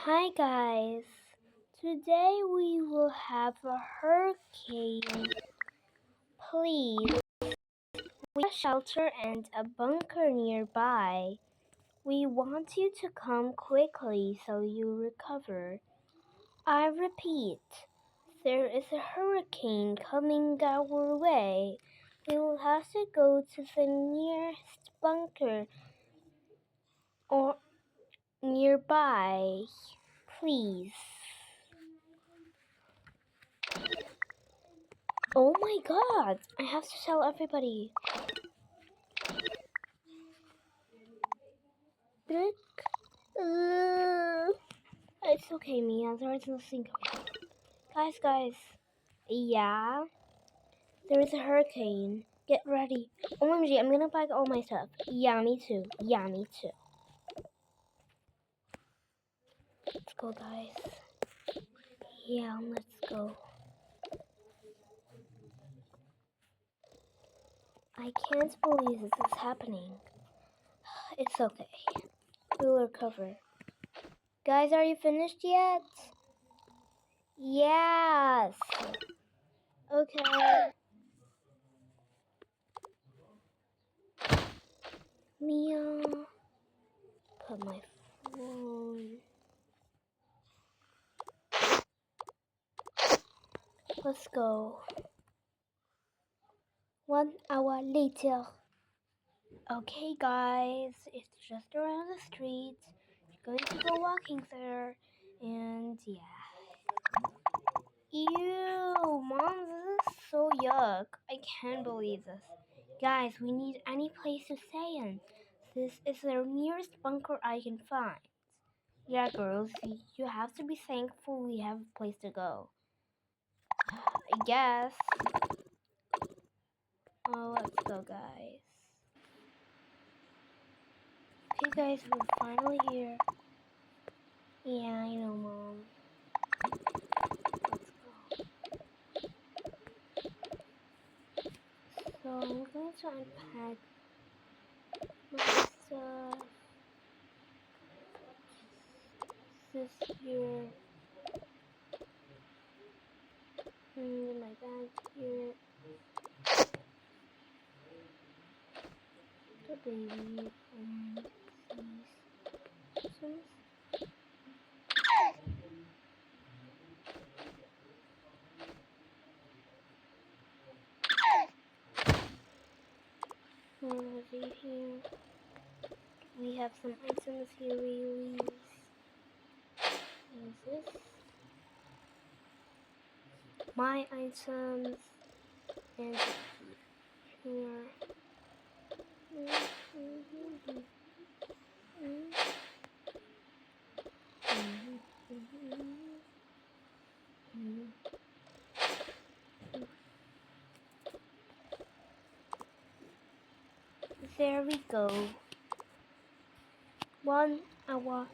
Hi guys, today we will have a hurricane. Please, we have a shelter and a bunker nearby. We want you to come quickly so you recover. I repeat, there is a hurricane coming our way. We will have to go to the nearest bunker or nearby. Please. Oh my god! I have to tell everybody. It's okay, Mia. There is nothing coming. Guys. Yeah? There is a hurricane. Get ready. OMG, I'm gonna pack all my stuff. Yeah, me too. Let's go, guys. Yeah, let's go. I can't believe this is happening. It's okay. We'll recover. Guys, are you finished yet? Yes. Okay. Mia. Put my phone. Let's go. 1 hour later. Okay, guys, it's just around the street. We're going to go walking there, and yeah. Ew, Mom, this is so yuck. I can't believe this. Guys, we need any place to stay in. This is the nearest bunker I can find. Yeah, girls, you have to be thankful we have a place to go. I guess. Oh, let's go, guys. Okay, guys, we're finally here. Yeah, I know, Mom. Let's go. So, I'm going to unpack my stuff. This here. My bag here. The baby. And these items. Right here. We have some items here we use. What is this? My items. And here. There we go. 1 hour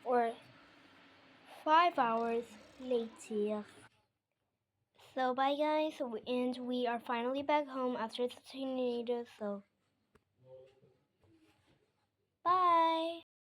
or 5 hours later. So bye guys, and we are finally back home after the tornado. So